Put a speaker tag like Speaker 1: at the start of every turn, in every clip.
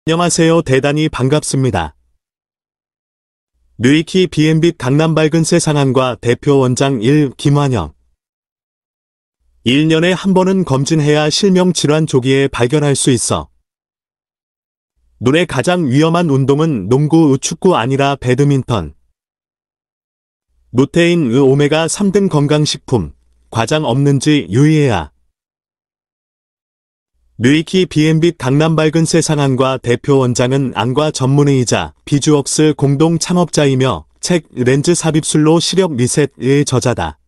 Speaker 1: 안녕하세요. 대단히 반갑습니다. 류이키 비앤빛 강남 밝은 세상안과 대표 원장 1 김환영. 1년에 한 번은 검진해야 실명 질환 조기에 발견할 수 있어. 눈에 가장 위험한 운동은 농구, 축구 아니라 배드민턴. 루테인, 오메가3 등 건강식품, 과장 없는지 유의해야. 류이키 비앤빛 강남 밝은 세상안과 대표 원장은 안과 전문의이자 비주웍스 공동 창업자이며 책 렌즈 삽입술로 시력 리셋의 저자다.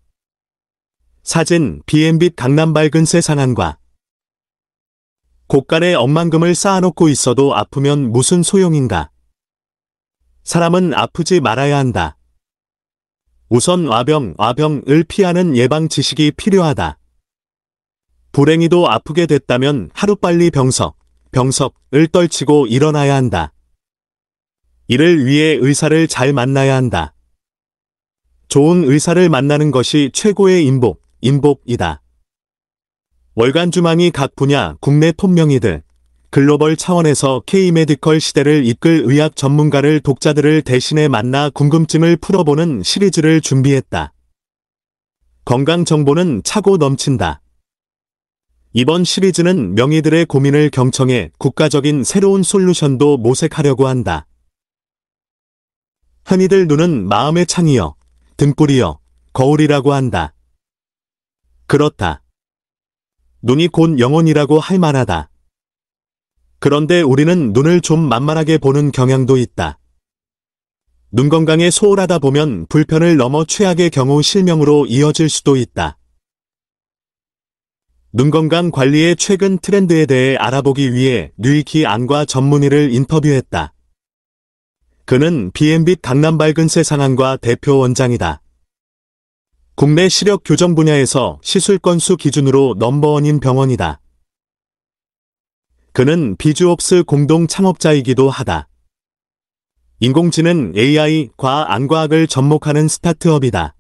Speaker 1: 사진 비앤빛 강남 밝은 세상안과. 곳간에 억만금을 쌓아놓고 있어도 아프면 무슨 소용인가? 사람은 아프지 말아야 한다. 우선 와병을 피하는 예방 지식이 필요하다. 불행히도 아프게 됐다면 하루빨리 병석을 떨치고 일어나야 한다. 이를 위해 의사를 잘 만나야 한다. 좋은 의사를 만나는 것이 최고의 인복이다. 월간 주망이 각 분야 국내 톱명의들, 글로벌 차원에서 K-메디컬 시대를 이끌 의학 전문가를 독자들을 대신해 만나 궁금증을 풀어보는 시리즈를 준비했다. 건강 정보는 차고 넘친다. 이번 시리즈는 명의들의 고민을 경청해 국가적인 새로운 솔루션도 모색하려고 한다. 흔히들 눈은 마음의 창이여, 등불이여, 거울이라고 한다. 그렇다. 눈이 곧 영혼이라고 할 만하다. 그런데 우리는 눈을 좀 만만하게 보는 경향도 있다. 눈 건강에 소홀하다 보면 불편을 넘어 최악의 경우 실명으로 이어질 수도 있다. 눈 건강 관리의 최근 트렌드에 대해 알아보기 위해 류이키 안과 전문의를 인터뷰했다. 그는 비앤빛 강남 밝은 세상안과 대표 원장이다. 국내 시력 교정 분야에서 시술 건수 기준으로 넘버원인 병원이다. 그는 비주웍스 공동 창업자이기도 하다. 인공지능 AI과 안과학을 접목하는 스타트업이다.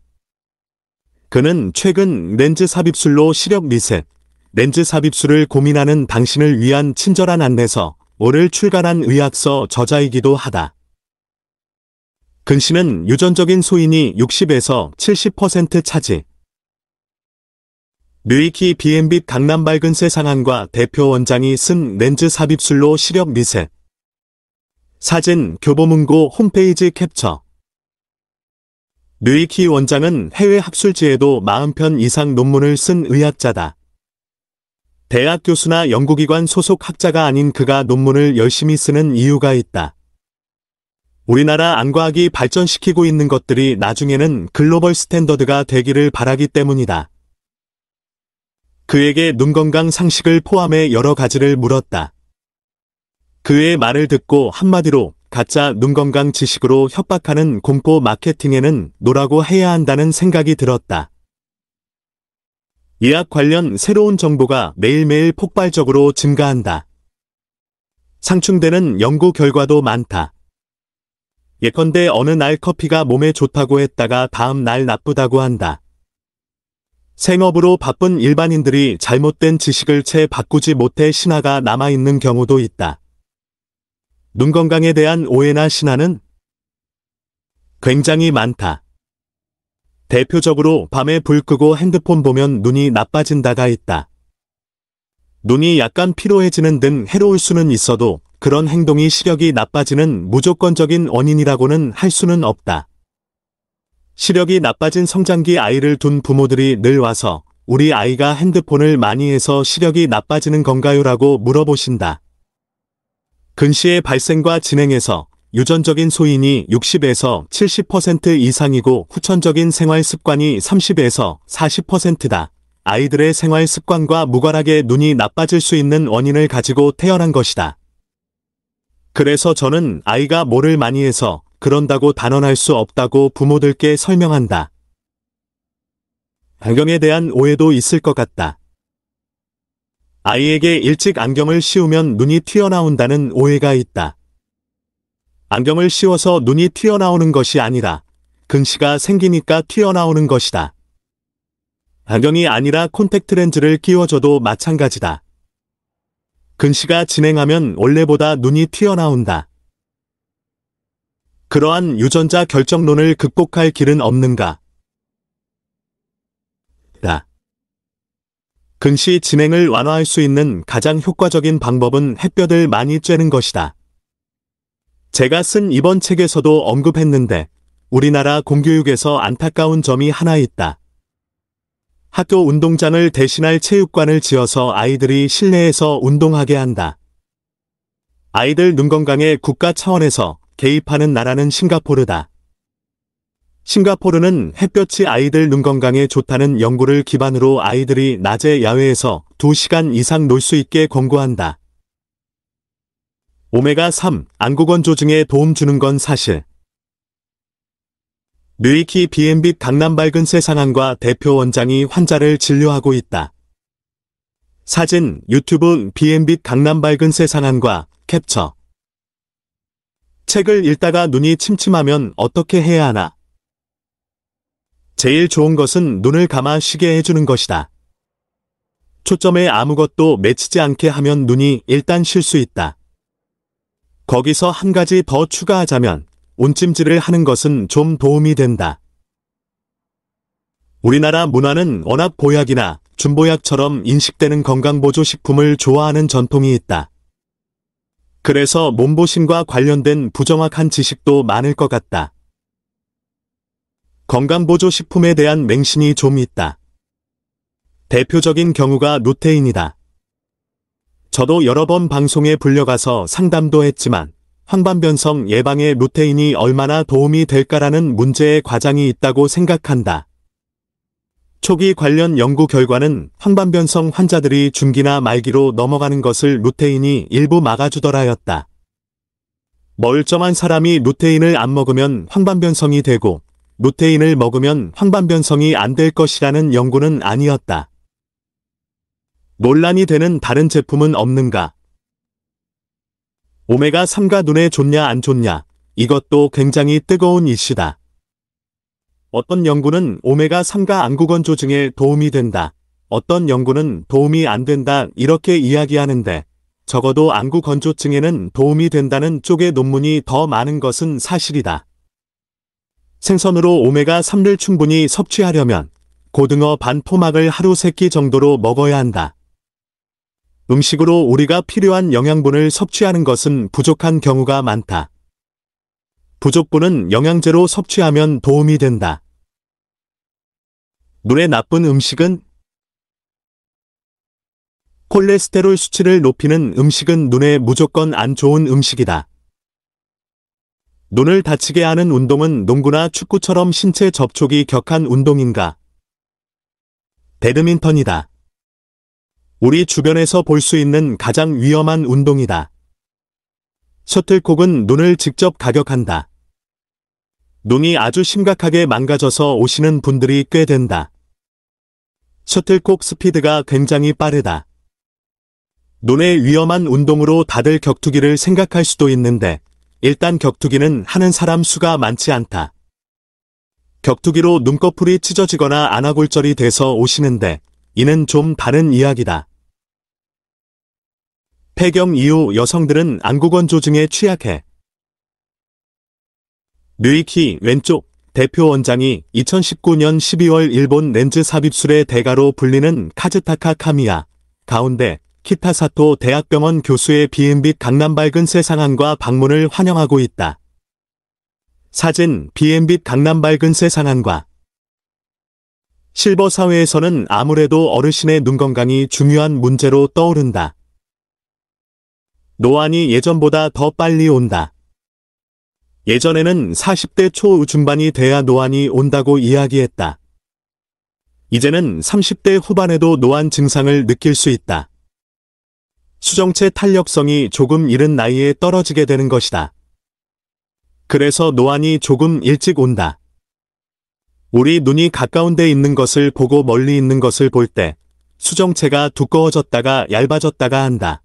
Speaker 1: 그는 최근 렌즈 삽입술로 시력 리셋, 렌즈 삽입술을 고민하는 당신을 위한 친절한 안내서를 출간한 의학서 저자이기도 하다. 근시는 유전적인 소인이 60에서 70% 차지. 류이키 비앤빛 강남 밝은 세상안과 대표 원장이 쓴 렌즈 삽입술로 시력 리셋. 사진 교보문고 홈페이지 캡처. 류이키 원장은 해외 학술지에도 40편 이상 논문을 쓴 의학자다. 대학 교수나 연구기관 소속 학자가 아닌 그가 논문을 열심히 쓰는 이유가 있다. 우리나라 안과학이 발전시키고 있는 것들이 나중에는 글로벌 스탠더드가 되기를 바라기 때문이다. 그에게 눈 건강 상식을 포함해 여러 가지를 물었다. 그의 말을 듣고 한마디로 가짜 눈 건강 지식으로 협박하는 공포 마케팅에는 노라고 해야 한다는 생각이 들었다. 의학 관련 새로운 정보가 매일매일 폭발적으로 증가한다. 상충되는 연구 결과도 많다. 예컨대 어느 날 커피가 몸에 좋다고 했다가 다음 날 나쁘다고 한다. 생업으로 바쁜 일반인들이 잘못된 지식을 채 바꾸지 못해 신화가 남아있는 경우도 있다. 눈 건강에 대한 오해나 신화는 굉장히 많다. 대표적으로 밤에 불 끄고 핸드폰 보면 눈이 나빠진다가 있다. 눈이 약간 피로해지는 등 해로울 수는 있어도 그런 행동이 시력이 나빠지는 무조건적인 원인이라고는 할 수는 없다. 시력이 나빠진 성장기 아이를 둔 부모들이 늘 와서 우리 아이가 핸드폰을 많이 해서 시력이 나빠지는 건가요? 라고 물어보신다. 근시의 발생과 진행에서 유전적인 소인이 60에서 70% 이상이고 후천적인 생활 습관이 30에서 40%다. 아이들의 생활 습관과 무관하게 눈이 나빠질 수 있는 원인을 가지고 태어난 것이다. 그래서 저는 아이가 뭐를 많이 해서 그런다고 단언할 수 없다고 부모들께 설명한다. 안경에 대한 오해도 있을 것 같다. 아이에게 일찍 안경을 씌우면 눈이 튀어나온다는 오해가 있다. 안경을 씌워서 눈이 튀어나오는 것이 아니라 근시가 생기니까 튀어나오는 것이다. 안경이 아니라 콘택트 렌즈를 끼워줘도 마찬가지다. 근시가 진행하면 원래보다 눈이 튀어나온다. 그러한 유전자 결정론을 극복할 길은 없는가? 근시 진행을 완화할 수 있는 가장 효과적인 방법은 햇볕을 많이 쬐는 것이다. 제가 쓴 이번 책에서도 언급했는데 우리나라 공교육에서 안타까운 점이 하나 있다. 학교 운동장을 대신할 체육관을 지어서 아이들이 실내에서 운동하게 한다. 아이들 눈 건강에 국가 차원에서 개입하는 나라는 싱가포르다. 싱가포르는 햇볕이 아이들 눈 건강에 좋다는 연구를 기반으로 아이들이 낮에 야외에서 2시간 이상 놀 수 있게 권고한다. 오메가3, 안구건조증에 도움 주는 건 사실. 뮤이키 비앤빛 강남 밝은 세상안과 대표 원장이 환자를 진료하고 있다. 사진, 유튜브 비앤빛 강남 밝은 세상안과 캡처. 책을 읽다가 눈이 침침하면 어떻게 해야 하나? 제일 좋은 것은 눈을 감아 쉬게 해주는 것이다. 초점에 아무것도 맺히지 않게 하면 눈이 일단 쉴 수 있다. 거기서 한 가지 더 추가하자면 온찜질을 하는 것은 좀 도움이 된다. 우리나라 문화는 워낙 보약이나 준보약처럼 인식되는 건강보조식품을 좋아하는 전통이 있다. 그래서 몸보신과 관련된 부정확한 지식도 많을 것 같다. 건강보조식품에 대한 맹신이 좀 있다. 대표적인 경우가 루테인이다. 저도 여러 번 방송에 불려가서 상담도 했지만 황반변성 예방에 루테인이 얼마나 도움이 될까라는 문제에 과장이 있다고 생각한다. 초기 관련 연구 결과는 황반변성 환자들이 중기나 말기로 넘어가는 것을 루테인이 일부 막아주더라였다. 멀쩡한 사람이 루테인을 안 먹으면 황반변성이 되고 루테인을 먹으면 황반변성이 안 될 것이라는 연구는 아니었다. 논란이 되는 다른 제품은 없는가? 오메가3가 눈에 좋냐 안 좋냐, 이것도 굉장히 뜨거운 이슈다. 어떤 연구는 오메가3가 안구건조증에 도움이 된다. 어떤 연구는 도움이 안 된다 이렇게 이야기하는데 적어도 안구건조증에는 도움이 된다는 쪽의 논문이 더 많은 것은 사실이다. 생선으로 오메가3를 충분히 섭취하려면 고등어 반 토막을 하루 3끼 정도로 먹어야 한다. 음식으로 우리가 필요한 영양분을 섭취하는 것은 부족한 경우가 많다. 부족분은 영양제로 섭취하면 도움이 된다. 눈에 나쁜 음식은? 콜레스테롤 수치를 높이는 음식은 눈에 무조건 안 좋은 음식이다. 눈을 다치게 하는 운동은 농구나 축구처럼 신체 접촉이 격한 운동인가? 배드민턴이다. 우리 주변에서 볼 수 있는 가장 위험한 운동이다. 셔틀콕은 눈을 직접 가격한다. 눈이 아주 심각하게 망가져서 오시는 분들이 꽤 된다. 셔틀콕 스피드가 굉장히 빠르다. 눈에 위험한 운동으로 다들 격투기를 생각할 수도 있는데 일단 격투기는 하는 사람 수가 많지 않다. 격투기로 눈꺼풀이 찢어지거나 안아골절이 돼서 오시는데 이는 좀 다른 이야기다. 폐경 이후 여성들은 안구건조증에 취약해. 뮤이키 왼쪽 대표 원장이 2019년 12월 일본 렌즈 삽입술의 대가로 불리는 카즈타카 카미야 가운데 키타사토 대학병원 교수의 비앤빛 강남 밝은 세상안과 방문을 환영하고 있다. 사진 비앤빛 강남 밝은 세상안과 실버 사회에서는 아무래도 어르신의 눈 건강이 중요한 문제로 떠오른다. 노안이 예전보다 더 빨리 온다. 예전에는 40대 초중반이 돼야 노안이 온다고 이야기했다. 이제는 30대 후반에도 노안 증상을 느낄 수 있다. 수정체 탄력성이 조금 이른 나이에 떨어지게 되는 것이다. 그래서 노안이 조금 일찍 온다. 우리 눈이 가까운 데 있는 것을 보고 멀리 있는 것을 볼 때 수정체가 두꺼워졌다가 얇아졌다가 한다.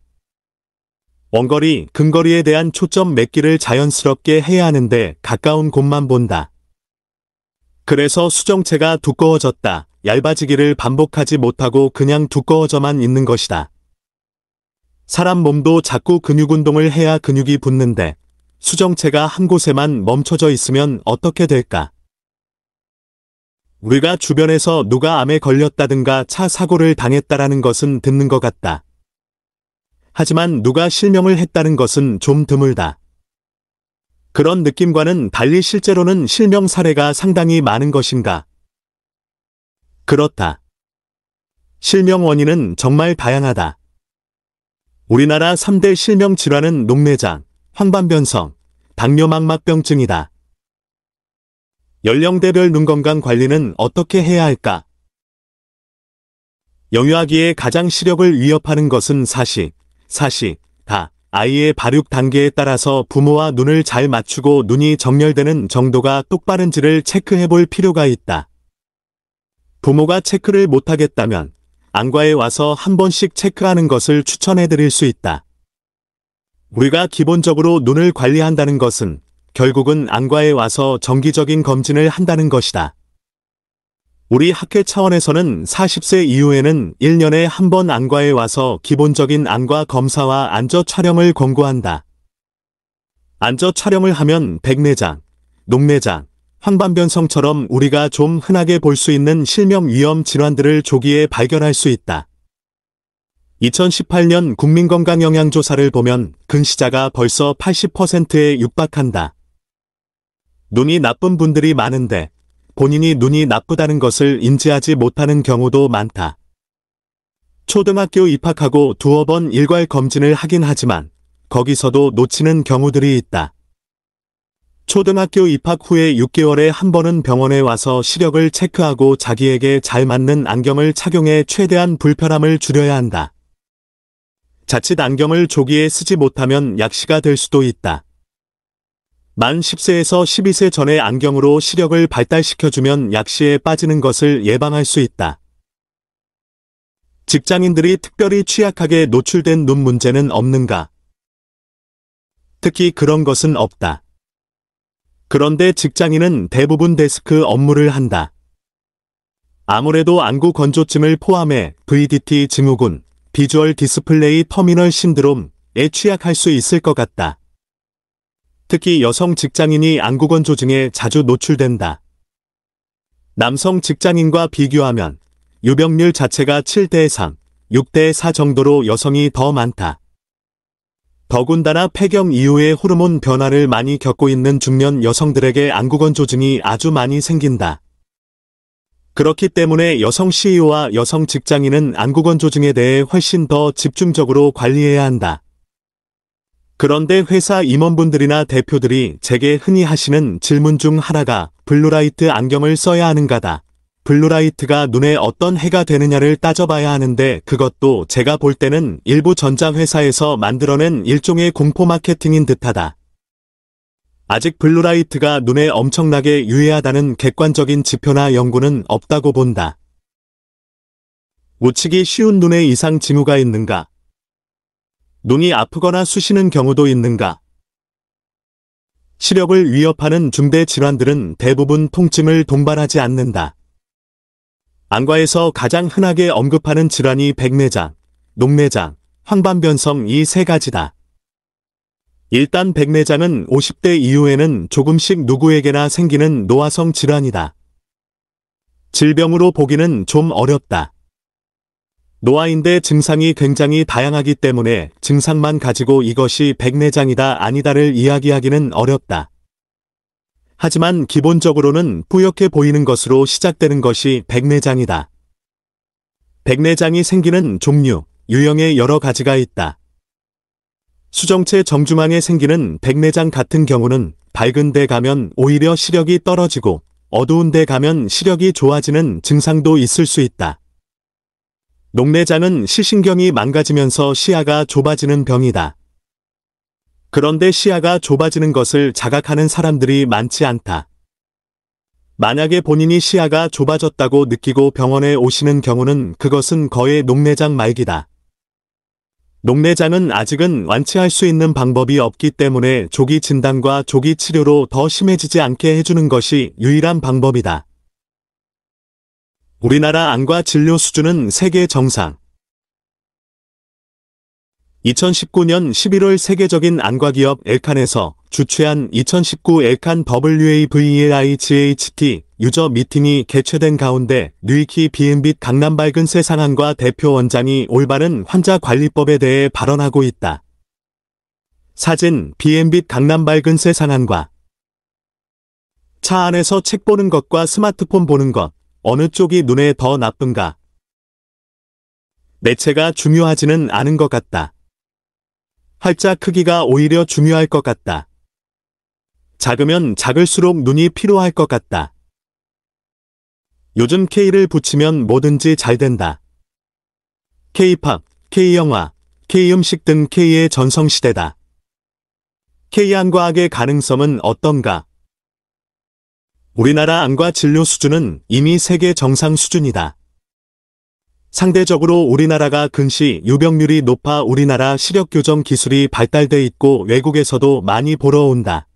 Speaker 1: 원거리, 근거리에 대한 초점 맺기를 자연스럽게 해야 하는데 가까운 곳만 본다. 그래서 수정체가 두꺼워졌다, 얇아지기를 반복하지 못하고 그냥 두꺼워져만 있는 것이다. 사람 몸도 자꾸 근육 운동을 해야 근육이 붙는데 수정체가 한 곳에만 멈춰져 있으면 어떻게 될까? 우리가 주변에서 누가 암에 걸렸다든가 차 사고를 당했다라는 것은 듣는 것 같다. 하지만 누가 실명을 했다는 것은 좀 드물다. 그런 느낌과는 달리 실제로는 실명 사례가 상당히 많은 것인가? 그렇다. 실명 원인은 정말 다양하다. 우리나라 3대 실명 질환은 녹내장, 황반변성, 당뇨망막병증이다. 연령대별 눈 건강 관리는 어떻게 해야 할까? 영유아기에 가장 시력을 위협하는 것은 다 아이의 발육 단계에 따라서 부모와 눈을 잘 맞추고 눈이 정렬되는 정도가 똑바른지를 체크해 볼 필요가 있다. 부모가 체크를 못하겠다면 안과에 와서 한 번씩 체크하는 것을 추천해 드릴 수 있다. 우리가 기본적으로 눈을 관리한다는 것은 결국은 안과에 와서 정기적인 검진을 한다는 것이다. 우리 학회 차원에서는 40세 이후에는 1년에 한 번 안과에 와서 기본적인 안과 검사와 안저 촬영을 권고한다. 안저 촬영을 하면 백내장, 녹내장, 황반변성처럼 우리가 좀 흔하게 볼 수 있는 실명 위험 질환들을 조기에 발견할 수 있다. 2018년 국민건강영양조사를 보면 근시자가 벌써 80%에 육박한다. 눈이 나쁜 분들이 많은데 본인이 눈이 나쁘다는 것을 인지하지 못하는 경우도 많다. 초등학교 입학하고 두어 번 일괄 검진을 하긴 하지만 거기서도 놓치는 경우들이 있다. 초등학교 입학 후에 6개월에 한 번은 병원에 와서 시력을 체크하고 자기에게 잘 맞는 안경을 착용해 최대한 불편함을 줄여야 한다. 자칫 안경을 조기에 쓰지 못하면 약시가 될 수도 있다. 만 10세에서 12세 전에 안경으로 시력을 발달시켜주면 약시에 빠지는 것을 예방할 수 있다. 직장인들이 특별히 취약하게 노출된 눈 문제는 없는가? 특히 그런 것은 없다. 그런데 직장인은 대부분 데스크 업무를 한다. 아무래도 안구 건조증을 포함해 VDT 증후군, 비주얼 디스플레이 터미널 신드롬에 취약할 수 있을 것 같다. 특히 여성 직장인이 안구 건조증에 자주 노출된다. 남성 직장인과 비교하면 유병률 자체가 7대 3, 6대 4 정도로 여성이 더 많다. 더군다나 폐경 이후에 호르몬 변화를 많이 겪고 있는 중년 여성들에게 안구 건조증이 아주 많이 생긴다. 그렇기 때문에 여성 CEO와 여성 직장인은 안구 건조증에 대해 훨씬 더 집중적으로 관리해야 한다. 그런데 회사 임원분들이나 대표들이 제게 흔히 하시는 질문 중 하나가 블루라이트 안경을 써야 하는가다. 블루라이트가 눈에 어떤 해가 되느냐를 따져봐야 하는데 그것도 제가 볼 때는 일부 전자회사에서 만들어낸 일종의 공포 마케팅인 듯하다. 아직 블루라이트가 눈에 엄청나게 유해하다는 객관적인 지표나 연구는 없다고 본다. 놓치기 쉬운 눈에 이상 징후가 있는가? 눈이 아프거나 쑤시는 경우도 있는가? 시력을 위협하는 중대 질환들은 대부분 통증을 동반하지 않는다. 안과에서 가장 흔하게 언급하는 질환이 백내장, 녹내장, 황반변성 이 세 가지다. 일단 백내장은 50대 이후에는 조금씩 누구에게나 생기는 노화성 질환이다. 질병으로 보기는 좀 어렵다. 노화인데 증상이 굉장히 다양하기 때문에 증상만 가지고 이것이 백내장이다 아니다를 이야기하기는 어렵다. 하지만 기본적으로는 뿌옇게 보이는 것으로 시작되는 것이 백내장이다. 백내장이 생기는 종류, 유형의 여러 가지가 있다. 수정체 정중앙에 생기는 백내장 같은 경우는 밝은 데 가면 오히려 시력이 떨어지고 어두운 데 가면 시력이 좋아지는 증상도 있을 수 있다. 녹내장은 시신경이 망가지면서 시야가 좁아지는 병이다. 그런데 시야가 좁아지는 것을 자각하는 사람들이 많지 않다. 만약에 본인이 시야가 좁아졌다고 느끼고 병원에 오시는 경우는 그것은 거의 녹내장 말기다. 녹내장은 아직은 완치할 수 있는 방법이 없기 때문에 조기 진단과 조기 치료로 더 심해지지 않게 해주는 것이 유일한 방법이다. 우리나라 안과 진료 수준은 세계 정상. 2019년 11월 세계적인 안과기업 엘칸에서 주최한 2019 엘칸 WAVEIGHT 유저 미팅이 개최된 가운데 류이키 비앤빛 강남밝은 세상안과 대표 원장이 올바른 환자관리법에 대해 발언하고 있다. 사진 비앤빛 강남밝은 세상안과 차 안에서 책 보는 것과 스마트폰 보는 것, 어느 쪽이 눈에 더 나쁜가? 매체가 중요하지는 않은 것 같다. 활자 크기가 오히려 중요할 것 같다. 작으면 작을수록 눈이 피로할 것 같다. 요즘 K를 붙이면 뭐든지 잘 된다. K-팝, K-영화, K-음식 등 K의 전성시대다. K-안과학의 가능성은 어떤가? 우리나라 안과 진료 수준은 이미 세계 정상 수준이다. 상대적으로 우리나라가 근시 유병률이 높아 우리나라 시력 교정 기술이 발달돼 있고 외국에서도 많이 보러 온다.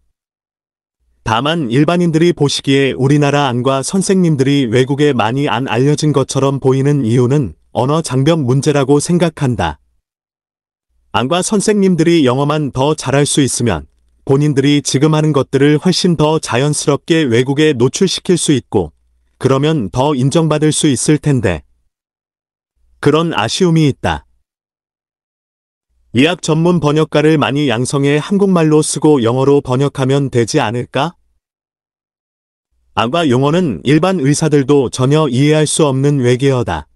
Speaker 1: 다만 일반인들이 보시기에 우리나라 안과 선생님들이 외국에 많이 안 알려진 것처럼 보이는 이유는 언어 장벽 문제라고 생각한다. 안과 선생님들이 영어만 더 잘할 수 있으면 본인들이 지금 하는 것들을 훨씬 더 자연스럽게 외국에 노출시킬 수 있고 그러면 더 인정받을 수 있을 텐데. 그런 아쉬움이 있다. 의학 전문 번역가를 많이 양성해 한국말로 쓰고 영어로 번역하면 되지 않을까? 안과 용어는 일반 의사들도 전혀 이해할 수 없는 외계어다.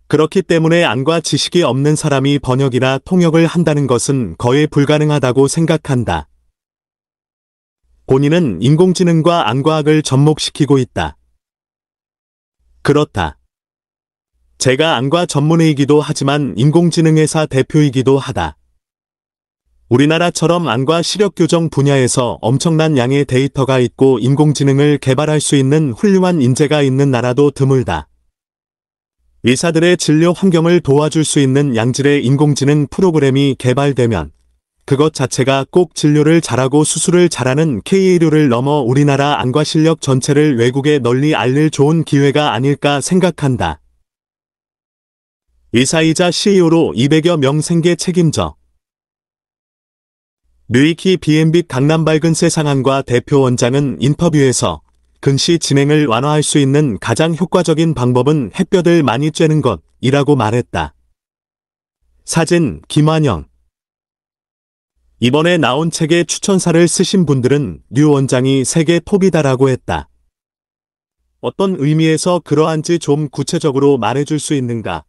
Speaker 1: 그렇기 때문에 안과 지식이 없는 사람이 번역이나 통역을 한다는 것은 거의 불가능하다고 생각한다. 본인은 인공지능과 안과학을 접목시키고 있다. 그렇다. 제가 안과 전문의이기도 하지만 인공지능 회사 대표이기도 하다. 우리나라처럼 안과 시력 교정 분야에서 엄청난 양의 데이터가 있고 인공지능을 개발할 수 있는 훌륭한 인재가 있는 나라도 드물다. 의사들의 진료 환경을 도와줄 수 있는 양질의 인공지능 프로그램이 개발되면 그것 자체가 꼭 진료를 잘하고 수술을 잘하는 K의료를 넘어 우리나라 안과 실력 전체를 외국에 널리 알릴 좋은 기회가 아닐까 생각한다. 의사이자 CEO로 200여 명 생계 책임져. 류이키 비앤빛 강남밝은 세상안과 대표 원장은 인터뷰에서 근시 진행을 완화할 수 있는 가장 효과적인 방법은 햇볕을 많이 쬐는 것이라고 말했다. 사진 김환영. 이번에 나온 책의 추천사를 쓰신 분들은 류 원장이 세계 톱이다라고 했다. 어떤 의미에서 그러한지 좀 구체적으로 말해줄 수 있는가?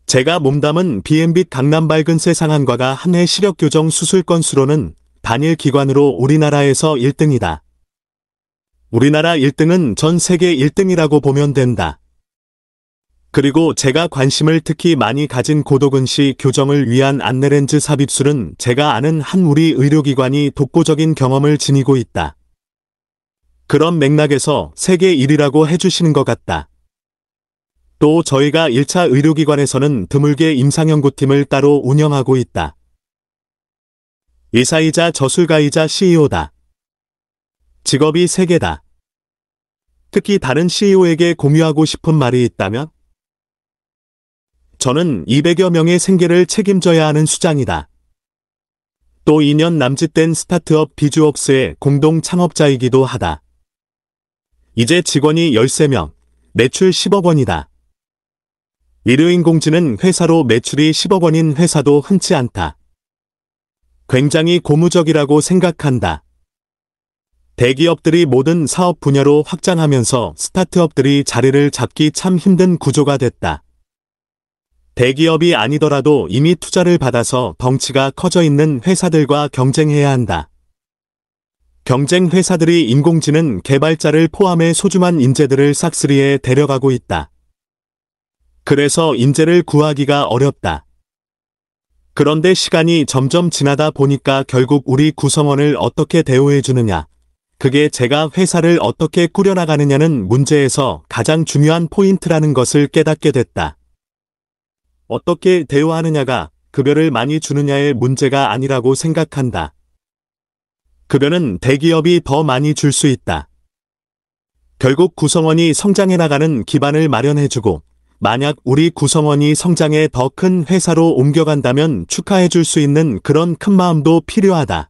Speaker 1: 제가 몸담은 비앤빛 강남밝은 세상안과가 한 해 시력 교정 수술 건수로는 단일 기관으로 우리나라에서 1등이다. 우리나라 1등은 전 세계 1등이라고 보면 된다. 그리고 제가 관심을 특히 많이 가진 고도근시 교정을 위한 안내렌즈 삽입술은 제가 아는 한 우리 의료기관이 독보적인 경험을 지니고 있다. 그런 맥락에서 세계 1위라고 해주시는 것 같다. 또 저희가 1차 의료기관에서는 드물게 임상연구팀을 따로 운영하고 있다. 의사이자 저술가이자 CEO다. 직업이 3개다. 특히 다른 CEO에게 공유하고 싶은 말이 있다면? 저는 200여 명의 생계를 책임져야 하는 수장이다. 또 2년 남짓된 스타트업 비주업스의 공동 창업자이기도 하다. 이제 직원이 13명, 매출 10억 원이다. 의료인공지능 회사로 매출이 10억 원인 회사도 흔치 않다. 굉장히 고무적이라고 생각한다. 대기업들이 모든 사업 분야로 확장하면서 스타트업들이 자리를 잡기 참 힘든 구조가 됐다. 대기업이 아니더라도 이미 투자를 받아서 덩치가 커져 있는 회사들과 경쟁해야 한다. 경쟁 회사들이 인공지능 개발자를 포함해 소중한 인재들을 싹쓸이에 데려가고 있다. 그래서 인재를 구하기가 어렵다. 그런데 시간이 점점 지나다 보니까 결국 우리 구성원을 어떻게 대우해주느냐, 그게 제가 회사를 어떻게 꾸려나가느냐는 문제에서 가장 중요한 포인트라는 것을 깨닫게 됐다. 어떻게 대우하느냐가 급여를 많이 주느냐의 문제가 아니라고 생각한다. 급여는 대기업이 더 많이 줄 수 있다. 결국 구성원이 성장해 나가는 기반을 마련해주고 만약 우리 구성원이 성장해 더 큰 회사로 옮겨간다면 축하해줄 수 있는 그런 큰 마음도 필요하다.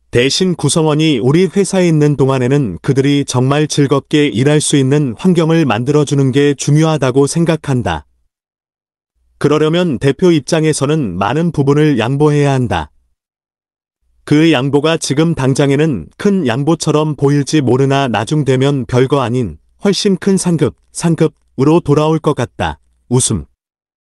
Speaker 1: 대신 구성원이 우리 회사에 있는 동안에는 그들이 정말 즐겁게 일할 수 있는 환경을 만들어주는 게 중요하다고 생각한다. 그러려면 대표 입장에서는 많은 부분을 양보해야 한다. 그 양보가 지금 당장에는 큰 양보처럼 보일지 모르나 나중 되면 별거 아닌 훨씬 큰 상급으로 돌아올 것 같다. 웃음.